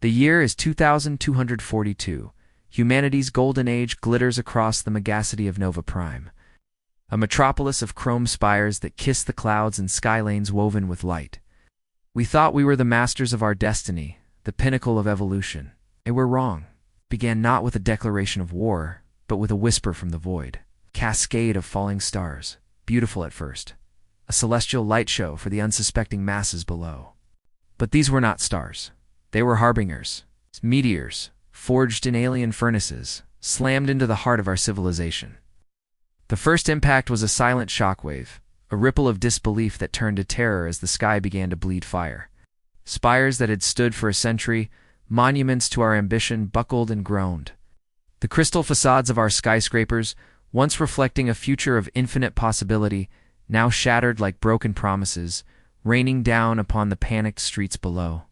The year is 2242. Humanity's golden age glitters across the megacity of Nova Prime, a metropolis of chrome spires that kiss the clouds and skylanes woven with light. We thought we were the masters of our destiny, the pinnacle of evolution. And we're wrong. It began not with a declaration of war, but with a whisper from the void. Cascade of falling stars, beautiful at first. A celestial light show for the unsuspecting masses below. But these were not stars. They were harbingers, meteors, forged in alien furnaces, slammed into the heart of our civilization. The first impact was a silent shockwave, a ripple of disbelief that turned to terror as the sky began to bleed fire. Spires that had stood for a century, monuments to our ambition, buckled and groaned. The crystal facades of our skyscrapers, once reflecting a future of infinite possibility, now shattered like broken promises, raining down upon the panicked streets below.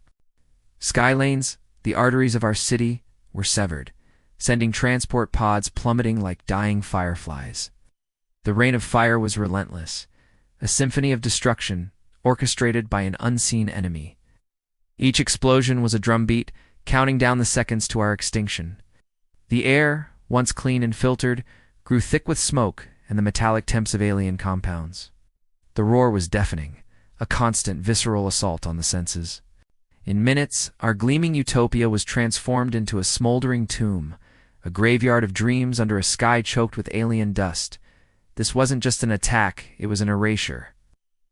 Skylanes, the arteries of our city, were severed, sending transport pods plummeting like dying fireflies. The rain of fire was relentless, a symphony of destruction, orchestrated by an unseen enemy. Each explosion was a drumbeat, counting down the seconds to our extinction. The air, once clean and filtered, grew thick with smoke and the metallic temps of alien compounds. The roar was deafening, a constant visceral assault on the senses. In minutes, our gleaming utopia was transformed into a smoldering tomb, a graveyard of dreams under a sky choked with alien dust. This wasn't just an attack, it was an erasure.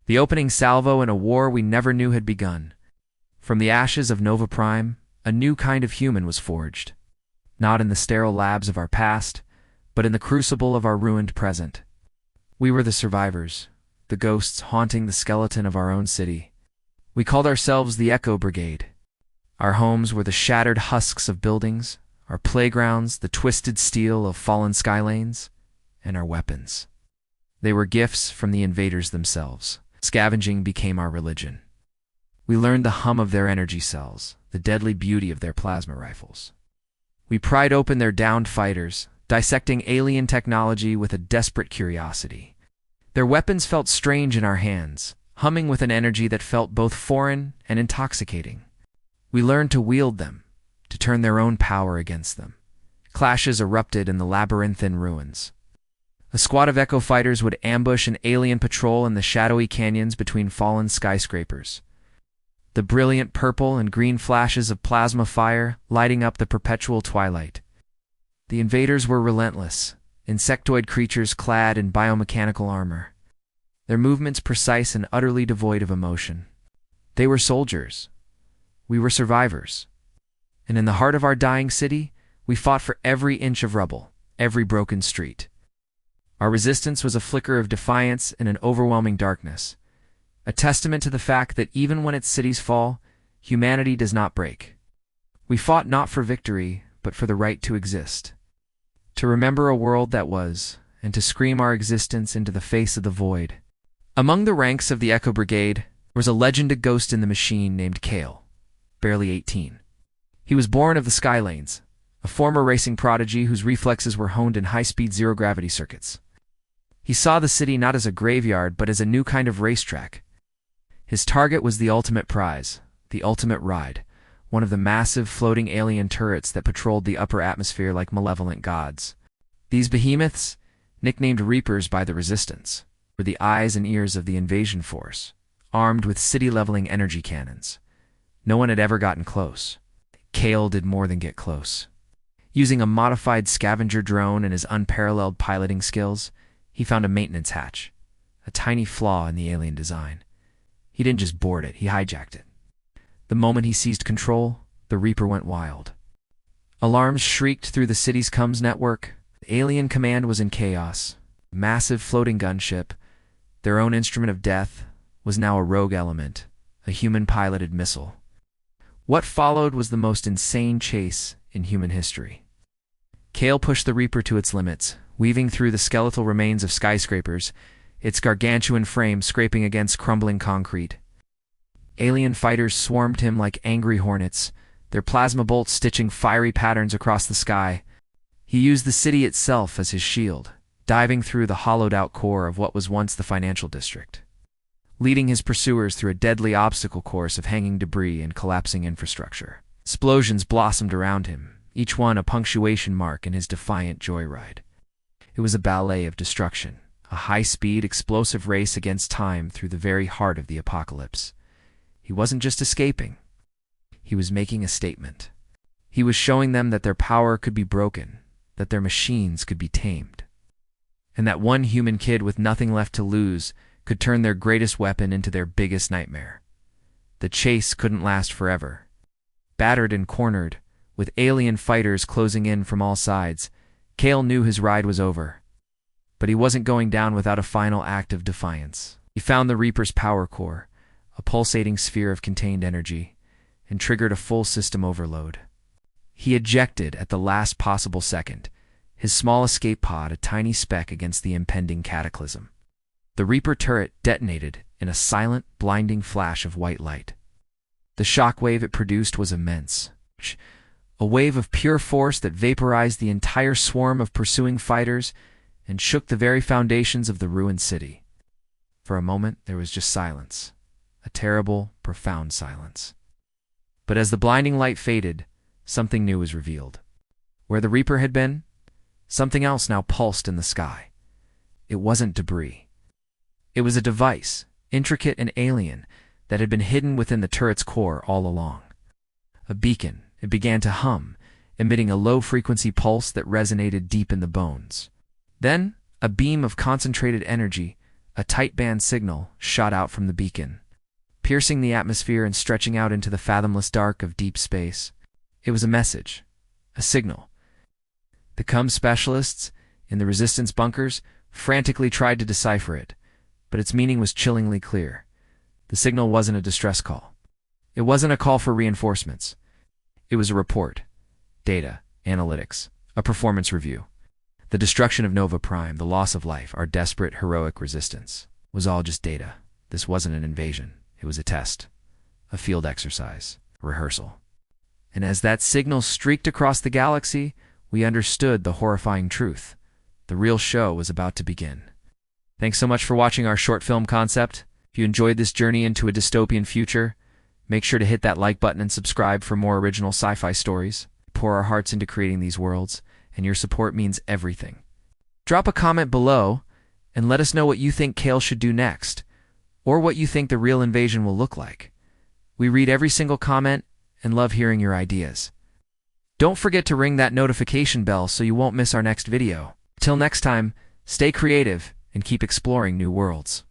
The opening salvo in a war we never knew had begun. From the ashes of Nova Prime, a new kind of human was forged. Not in the sterile labs of our past, but in the crucible of our ruined present. We were the survivors, the ghosts haunting the skeleton of our own city. We called ourselves the Echo Brigade. Our homes were the shattered husks of buildings, our playgrounds the twisted steel of fallen skylanes, and our weapons. They were gifts from the invaders themselves. Scavenging became our religion. We learned the hum of their energy cells, the deadly beauty of their plasma rifles. We pried open their downed fighters, dissecting alien technology with a desperate curiosity. Their weapons felt strange in our hands, humming with an energy that felt both foreign and intoxicating. We learned to wield them, to turn their own power against them. Clashes erupted in the labyrinthine ruins. A squad of Echo fighters would ambush an alien patrol in the shadowy canyons between fallen skyscrapers. The brilliant purple and green flashes of plasma fire lighting up the perpetual twilight. The invaders were relentless, insectoid creatures clad in biomechanical armor. Their movements precise and utterly devoid of emotion. They were soldiers. We were survivors. And in the heart of our dying city, we fought for every inch of rubble, every broken street. Our resistance was a flicker of defiance in an overwhelming darkness, a testament to the fact that even when its cities fall, humanity does not break. We fought not for victory, but for the right to exist. To remember a world that was, and to scream our existence into the face of the void. Among the ranks of the Echo Brigade was a legended ghost in the machine named Kale, barely 18. He was born of the Skylanes, a former racing prodigy whose reflexes were honed in high-speed zero-gravity circuits. He saw the city not as a graveyard, but as a new kind of racetrack. His target was the ultimate prize, the ultimate ride, one of the massive floating alien turrets that patrolled the upper atmosphere like malevolent gods. These behemoths, nicknamed Reapers by the Resistance, were the eyes and ears of the invasion force, armed with city-leveling energy cannons. No one had ever gotten close. Kale did more than get close. Using a modified scavenger drone and his unparalleled piloting skills, he found a maintenance hatch, a tiny flaw in the alien design. He didn't just board it, he hijacked it. The moment he seized control, the Reaper went wild. Alarms shrieked through the city's comms network. The alien command was in chaos. Massive floating gunship, their own instrument of death, was now a rogue element, a human-piloted missile. What followed was the most insane chase in human history. Kale pushed the Reaper to its limits, weaving through the skeletal remains of skyscrapers, its gargantuan frame scraping against crumbling concrete. Alien fighters swarmed him like angry hornets, their plasma bolts stitching fiery patterns across the sky. He used the city itself as his shield, diving through the hollowed-out core of what was once the financial district, leading his pursuers through a deadly obstacle course of hanging debris and collapsing infrastructure. Explosions blossomed around him, each one a punctuation mark in his defiant joyride. It was a ballet of destruction, a high-speed, explosive race against time through the very heart of the apocalypse. He wasn't just escaping. He was making a statement. He was showing them that their power could be broken, that their machines could be tamed, and that one human kid with nothing left to lose could turn their greatest weapon into their biggest nightmare. The chase couldn't last forever. Battered and cornered, with alien fighters closing in from all sides, Kale knew his ride was over. But he wasn't going down without a final act of defiance. He found the Reaper's power core, a pulsating sphere of contained energy, and triggered a full system overload. He ejected at the last possible second, his small escape pod a tiny speck against the impending cataclysm. The Reaper turret detonated in a silent, blinding flash of white light. The shockwave it produced was immense, a wave of pure force that vaporized the entire swarm of pursuing fighters and shook the very foundations of the ruined city. For a moment, there was just silence, a terrible, profound silence. But as the blinding light faded, something new was revealed. Where the Reaper had been, something else now pulsed in the sky. It wasn't debris. It was a device, intricate and alien, that had been hidden within the turret's core all along. A beacon. It began to hum, emitting a low-frequency pulse that resonated deep in the bones. Then, a beam of concentrated energy, a tight-band signal, shot out from the beacon, piercing the atmosphere and stretching out into the fathomless dark of deep space. It was a message, a signal. The CUM specialists, in the resistance bunkers, frantically tried to decipher it, but its meaning was chillingly clear. The signal wasn't a distress call. It wasn't a call for reinforcements. It was a report, data, analytics, a performance review. The destruction of Nova Prime, the loss of life, our desperate, heroic resistance, was all just data. This wasn't an invasion. It was a test, a field exercise, a rehearsal. And as that signal streaked across the galaxy, we understood the horrifying truth. The real show was about to begin. Thanks so much for watching our short film concept. If you enjoyed this journey into a dystopian future, make sure to hit that like button and subscribe for more original sci-fi stories. We pour our hearts into creating these worlds, and your support means everything. Drop a comment below and let us know what you think Kale should do next, or what you think the real invasion will look like. We read every single comment and love hearing your ideas. Don't forget to ring that notification bell so you won't miss our next video. Till next time, stay creative and keep exploring new worlds.